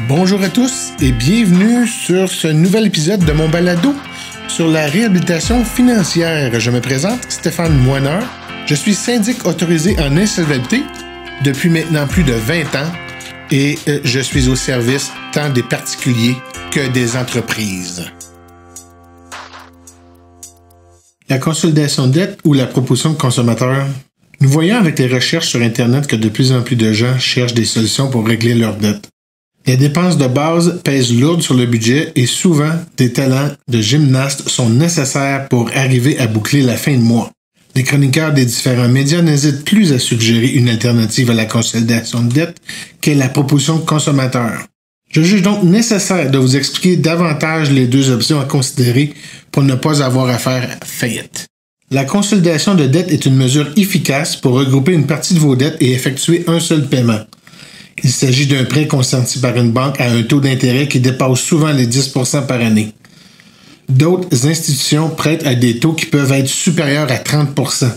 Bonjour à tous et bienvenue sur ce nouvel épisode de mon balado sur la réhabilitation financière. Je me présente, Stéphane Moineur. Je suis syndic autorisé en insolvabilité depuis maintenant plus de 20 ans et je suis au service tant des particuliers que des entreprises. La consolidation de dette ou la proposition de consommateur. Nous voyons avec les recherches sur Internet que de plus en plus de gens cherchent des solutions pour régler leurs dettes. Les dépenses de base pèsent lourd sur le budget et souvent, des talents de gymnaste sont nécessaires pour arriver à boucler la fin de mois. Les chroniqueurs des différents médias n'hésitent plus à suggérer une alternative à la consolidation de dette qu'est la proposition de consommateur. Je juge donc nécessaire de vous expliquer davantage les deux options à considérer pour ne pas avoir à faire faillite. La consolidation de dette est une mesure efficace pour regrouper une partie de vos dettes et effectuer un seul paiement. Il s'agit d'un prêt consenti par une banque à un taux d'intérêt qui dépasse souvent les 10% par année. D'autres institutions prêtent à des taux qui peuvent être supérieurs à 30%.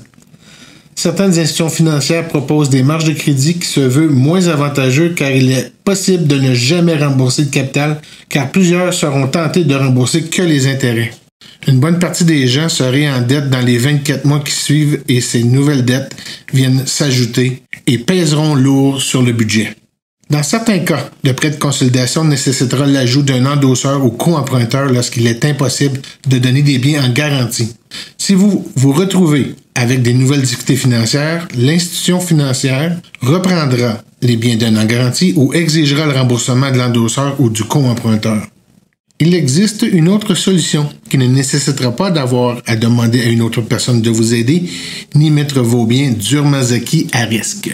Certaines institutions financières proposent des marges de crédit qui se veulent moins avantageux car il est possible de ne jamais rembourser le capital car plusieurs seront tentés de rembourser que les intérêts. Une bonne partie des gens seraient en dette dans les 24 mois qui suivent et ces nouvelles dettes viennent s'ajouter et pèseront lourd sur le budget. Dans certains cas, le prêt de consolidation nécessitera l'ajout d'un endosseur ou co-emprunteur lorsqu'il est impossible de donner des biens en garantie. Si vous vous retrouvez avec des nouvelles difficultés financières, l'institution financière reprendra les biens donnés en garantie ou exigera le remboursement de l'endosseur ou du co-emprunteur. Il existe une autre solution qui ne nécessitera pas d'avoir à demander à une autre personne de vous aider ni mettre vos biens durement acquis à risque.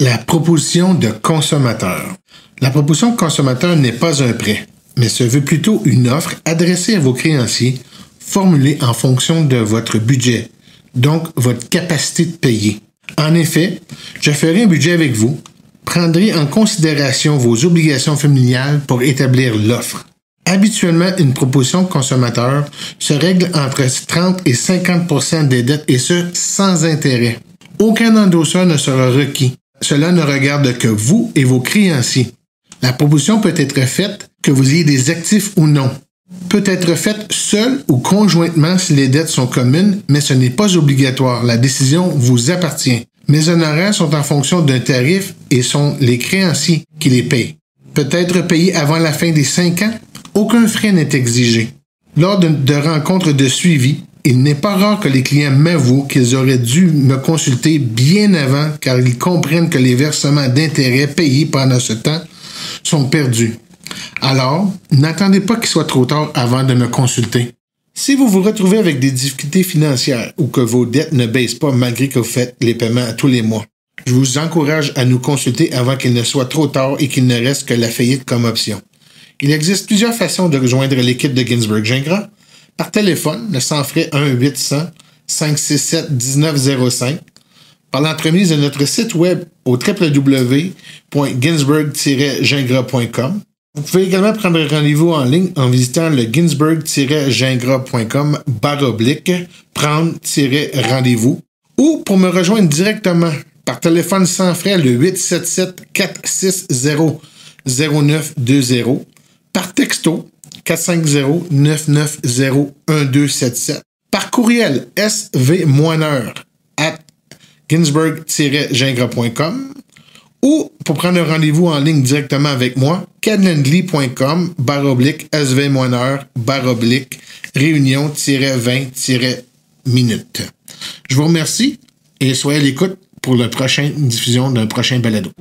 La proposition de consommateur. La proposition de consommateur n'est pas un prêt, mais se veut plutôt une offre adressée à vos créanciers, formulée en fonction de votre budget, donc votre capacité de payer. En effet, je ferai un budget avec vous, prendrai en considération vos obligations familiales pour établir l'offre. Habituellement, une proposition de consommateur se règle entre 30 et 50% des dettes et ce, sans intérêt. Aucun endosseur ne sera requis. Cela ne regarde que vous et vos créanciers. La proposition peut être faite que vous ayez des actifs ou non. Peut être faite seule ou conjointement si les dettes sont communes, mais ce n'est pas obligatoire. La décision vous appartient. Mes honoraires sont en fonction d'un tarif et sont les créanciers qui les payent. Peut être payé avant la fin des 5 ans. Aucun frais n'est exigé. Lors de rencontres de suivi, il n'est pas rare que les clients m'avouent qu'ils auraient dû me consulter bien avant car ils comprennent que les versements d'intérêts payés pendant ce temps sont perdus. Alors, n'attendez pas qu'il soit trop tard avant de me consulter. Si vous vous retrouvez avec des difficultés financières ou que vos dettes ne baissent pas malgré que vous faites les paiements tous les mois, je vous encourage à nous consulter avant qu'il ne soit trop tard et qu'il ne reste que la faillite comme option. Il existe plusieurs façons de rejoindre l'équipe de Ginsberg Gingras. Par téléphone, le sans frais 1-800-567-1905, par l'entremise de notre site web au www.ginsberg-gingras.com. Vous pouvez également prendre rendez-vous en ligne en visitant le ginsberg-gingras.com/prendre-rendez-vous ou pour me rejoindre directement par téléphone sans frais le 877-460-0920, par texto 450-990-1277. Par courriel svmoineur@ginsberg-gingras.com ou pour prendre un rendez-vous en ligne directement avec moi, calendly.com/réunion-20-minutes. Je vous remercie et soyez à l'écoute pour la prochaine diffusion d'un prochain balado.